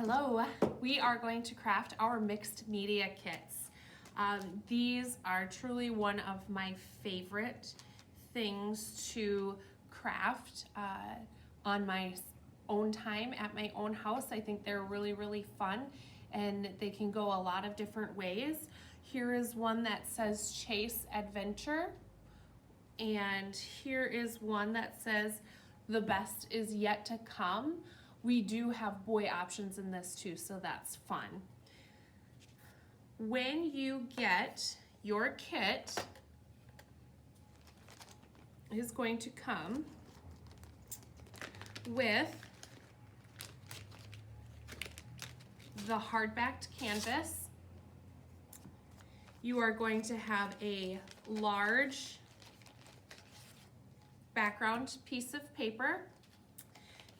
Hello, we are going to craft our mixed media kits. These are truly one of my favorite things to craft on my own time at my own house. I think they're really fun and they can go a lot of different ways. Here is one that says Chase Adventure, and here is one that says The Best Is Yet to Come. We do have boy options in this too, so that's fun. When you get your kit, it is going to come with the hard-backed canvas. You are going to have a large background piece of paper.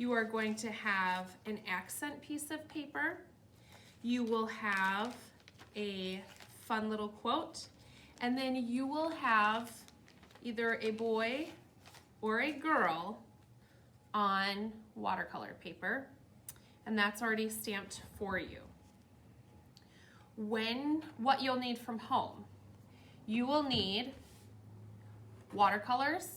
You are going to have an accent piece of paper. You will have a fun little quote, and then you will have either a boy or a girl on watercolor paper, and that's already stamped for you. What you'll need from home, you will need watercolors.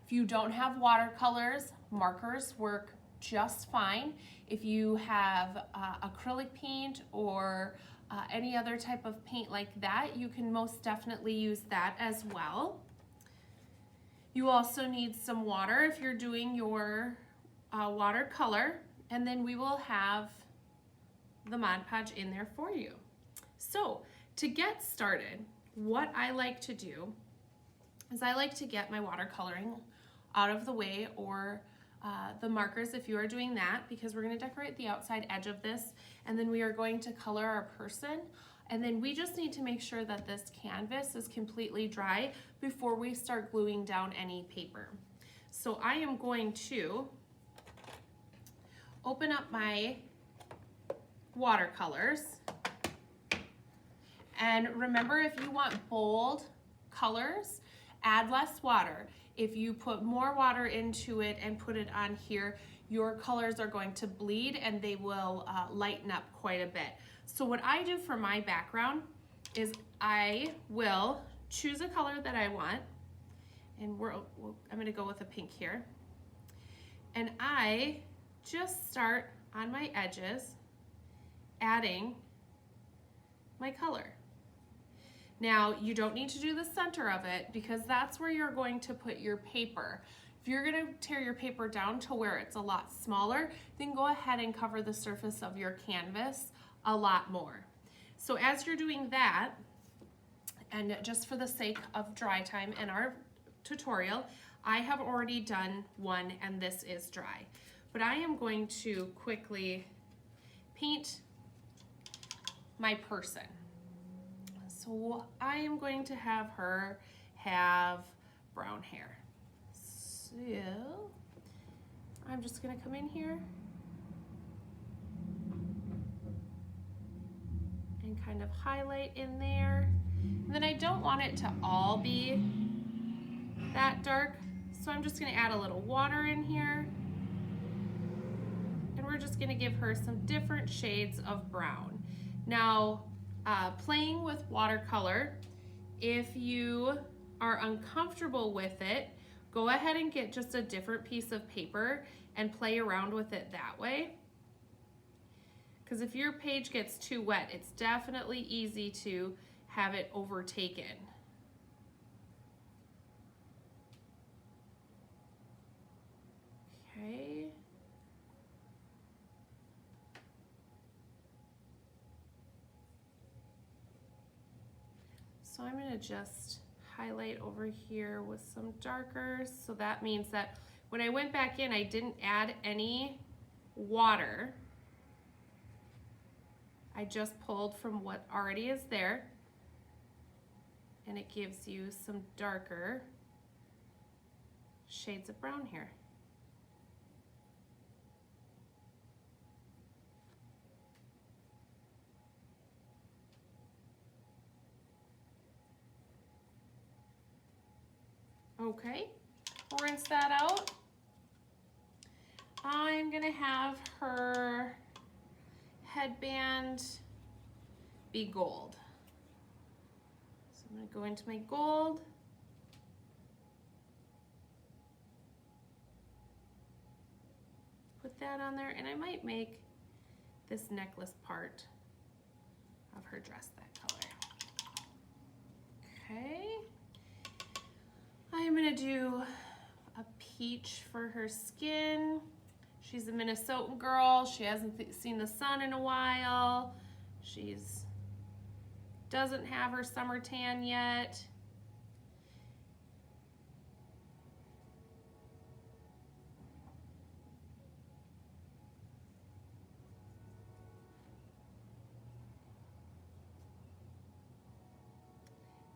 If you don't have watercolors, markers work just fine. If you have acrylic paint or any other type of paint like that, you can most definitely use that as well. You also need some water if you're doing your watercolor, and then we will have the Mod Podge in there for you. So to get started, what I like to do is I like to get my watercoloring out of the way, or the markers if you are doing that, because we're going to decorate the outside edge of this, and then we are going to color our person, and then we just need to make sure that this canvas is completely dry before we start gluing down any paper. So I am going to open up my watercolors, and remember, if you want bold colors, add less water. If you put more water into it and put it on here, your colors are going to bleed and they will lighten up quite a bit. So what I do for my background is I will choose a color that I want, and I'm gonna go with a pink here. And I just start on my edges adding my color. Now, you don't need to do the center of it because that's where you're going to put your paper. If you're gonna tear your paper down to where it's a lot smaller, then go ahead and cover the surface of your canvas a lot more. So as you're doing that, and just for the sake of dry time in our tutorial, I have already done one and this is dry. But I am going to quickly paint my person. So I am going to have her have brown hair. So I'm just gonna come in here and kind of highlight in there. And then I don't want it to all be that dark, so I'm just gonna add a little water in here. And we're just gonna give her some different shades of brown. Now, playing with watercolor, if you are uncomfortable with it, go ahead and get just a different piece of paper and play around with it that way. Because if your page gets too wet, it's definitely easy to have it overtaken. Okay. So I'm going to just highlight over here with some darkers. So that means that when I went back in, I didn't add any water. I just pulled from what already is there, and it gives you some darker shades of brown here. Okay, rinse that out. I'm gonna have her headband be gold. So I'm gonna go into my gold. Put that on there, and I might make this necklace part of her dress that color. Okay. I'm gonna do a peach for her skin. She's a Minnesotan girl. She hasn't seen the sun in a while. She's doesn't have her summer tan yet.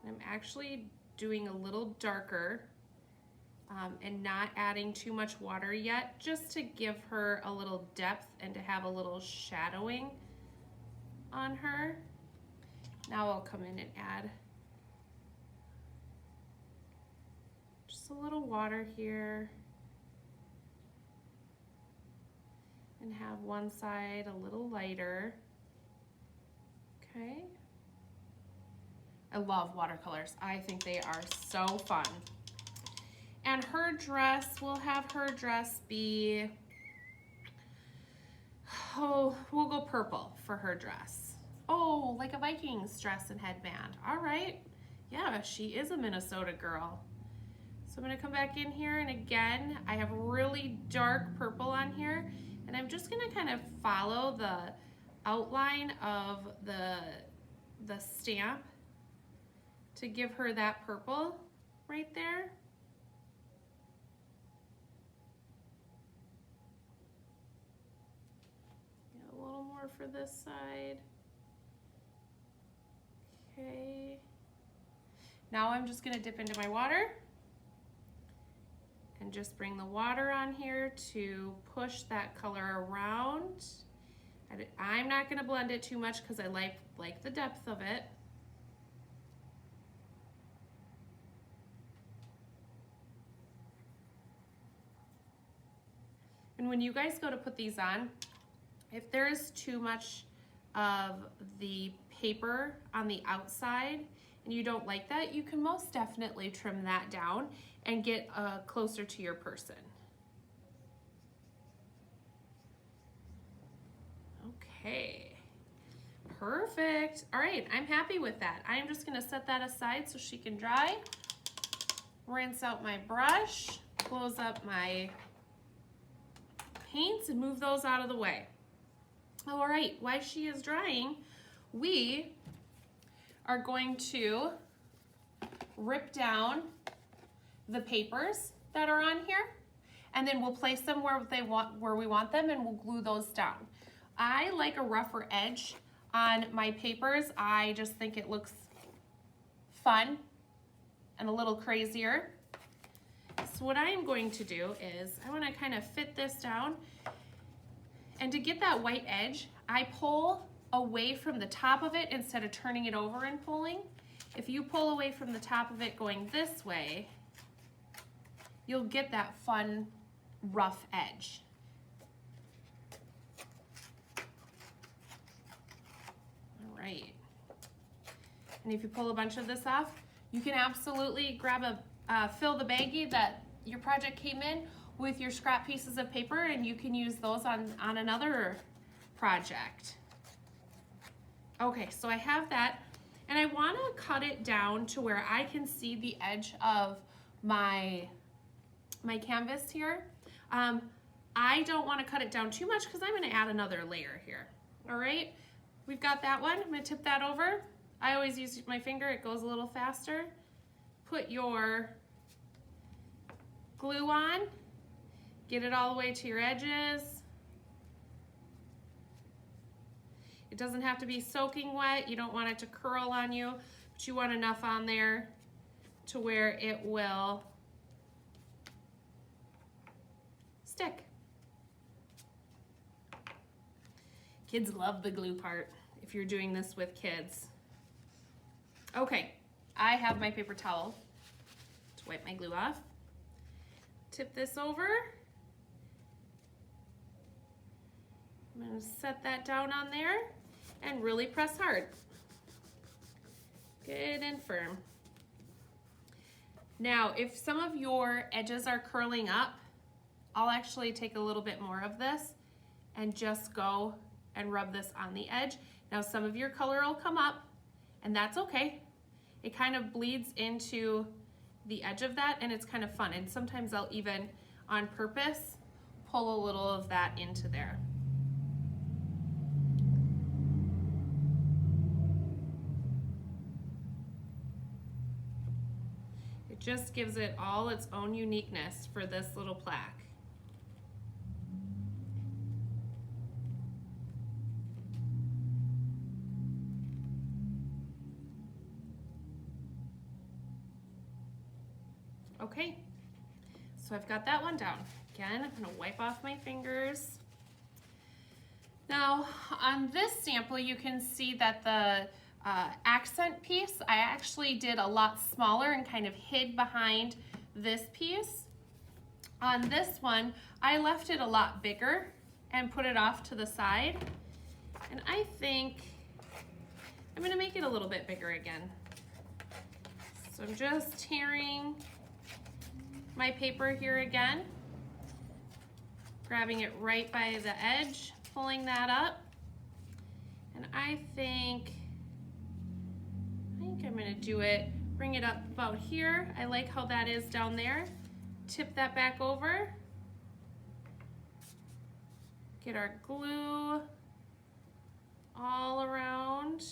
I'm actually doing a little darker and not adding too much water yet, just to give her a little depth and to have a little shadowing on her. Now I'll come in and add just a little water here and have one side a little lighter. Okay. I love watercolors. I think they are so fun. And her dress, we'll have her dress be, oh, we'll go purple for her dress. Oh, like a Vikings dress and headband. All right. Yeah, she is a Minnesota girl. So I'm gonna come back in here, and again, I have really dark purple on here, and I'm just gonna kind of follow the outline of the stamp to give her that purple right there. A little more for this side. Okay. Now I'm just gonna dip into my water and just bring the water on here to push that color around. I'm not gonna blend it too much because I like the depth of it. And when you guys go to put these on, if there is too much of the paper on the outside and you don't like that, you can most definitely trim that down and get closer to your person. Okay, perfect. All right, I'm happy with that. I'm just gonna set that aside so she can dry. Rinse out my brush, close up my paints, and move those out of the way. All right, while she is drying, we are going to rip down the papers that are on here, and then we'll place them where we want them, and we'll glue those down. I like a rougher edge on my papers. I just think it looks fun and a little crazier. So what I am going to do is I want to kind of fit this down, and to get that white edge, I pull away from the top of it instead of turning it over and pulling. If you pull away from the top of it going this way, you'll get that fun rough edge. All right. And if you pull a bunch of this off, you can absolutely grab fill the baggie that your project came in with your scrap pieces of paper, and you can use those on another project. Okay, so I have that, and I want to cut it down to where I can see the edge of my canvas here. I don't want to cut it down too much because I'm going to add another layer here. All right, we've got that one. I'm going to tip that over. I always use my finger, it goes a little faster. Put your glue on, get it all the way to your edges. It doesn't have to be soaking wet. You don't want it to curl on you, but you want enough on there to where it will stick. Kids love the glue part if you're doing this with kids. Okay, I have my paper towel to wipe my glue off. Tip this over. I'm going to set that down on there and really press hard. Good and firm. Now, if some of your edges are curling up, I'll actually take a little bit more of this and just go and rub this on the edge. Now, some of your color will come up, and that's okay. It kind of bleeds into the edge of that, and it's kind of fun. And sometimes I'll even, on purpose, pull a little of that into there. It just gives it all its own uniqueness for this little plaque. Okay, so I've got that one down. Again, I'm gonna wipe off my fingers. Now, on this sample, you can see that the accent piece, I actually did a lot smaller and kind of hid behind this piece. On this one, I left it a lot bigger and put it off to the side. And I think I'm gonna make it a little bit bigger again. So I'm just tearing my paper here again, grabbing it right by the edge, pulling that up. And I think I'm gonna do it, bring it up about here. I like how that is down there. Tip that back over. Get our glue all around.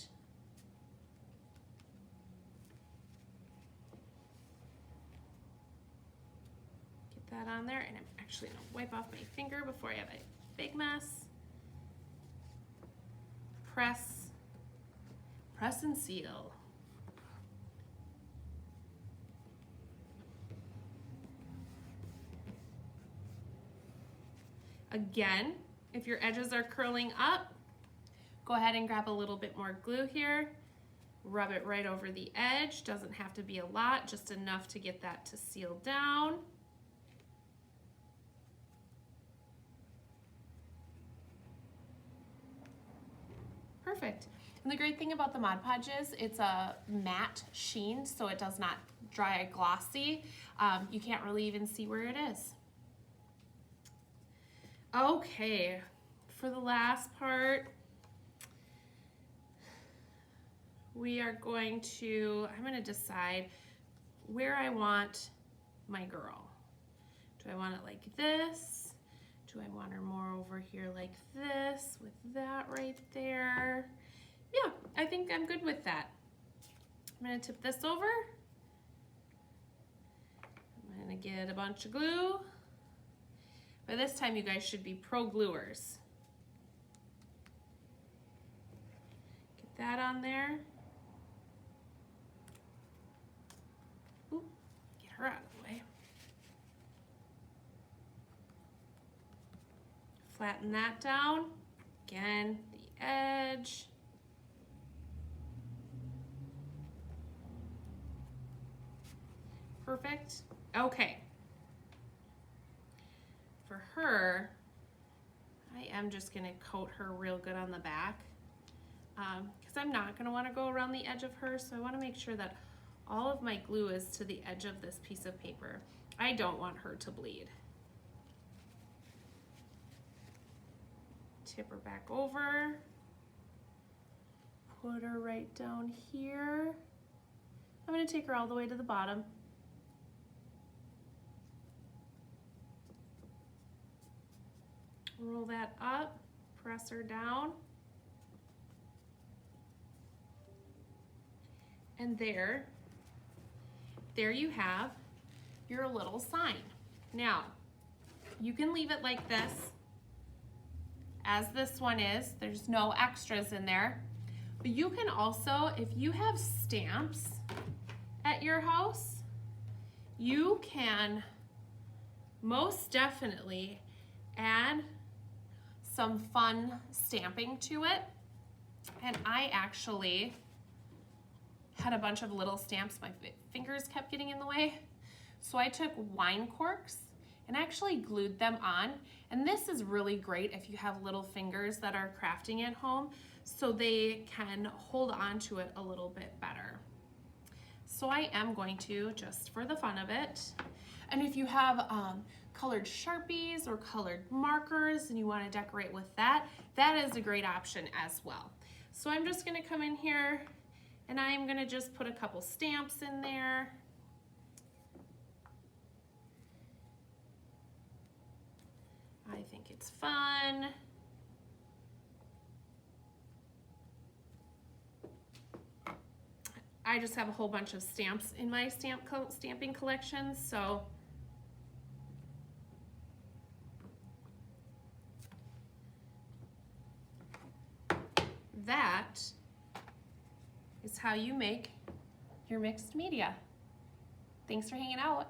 That on there, and I'm actually gonna wipe off my finger before I have a big mess. Press and seal. Again, if your edges are curling up, go ahead and grab a little bit more glue here. Rub it right over the edge. Doesn't have to be a lot, just enough to get that to seal down. Perfect. And the great thing about the Mod Podge is it's a matte sheen, so it does not dry glossy. You can't really even see where it is. Okay, for the last part, I'm going to decide where I want my girl. Do I want it like this? Do I want her more over here like this with that right there? Yeah, I think I'm good with that. I'm gonna tip this over. I'm gonna get a bunch of glue. By this time, you guys should be pro gluers. Get that on there. Ooh, get her out of the way. Flatten that down. Again, the edge. Perfect. Okay. For her, I am just gonna coat her real good on the back because I'm not gonna wanna go around the edge of her, so I wanna make sure that all of my glue is to the edge of this piece of paper. I don't want her to bleed. Tip her back over. Put her right down here. I'm gonna take her all the way to the bottom. Roll that up, press her down. And there you have your little sign. Now, you can leave it like this, as this one is. There's no extras in there. But you can also, if you have stamps at your house, you can most definitely add some fun stamping to it. And I actually had a bunch of little stamps. My fingers kept getting in the way. So I took wine corks and actually glued them on. And this is really great if you have little fingers that are crafting at home, so they can hold on to it a little bit better. So I am going to, just for the fun of it, and if you have colored Sharpies or colored markers and you want to decorate with that, that is a great option as well. So I'm just going to come in here and I'm going to just put a couple stamps in there. I think it's fun. I just have a whole bunch of stamps in my stamping collection, so that is how you make your mixed media. Thanks for hanging out.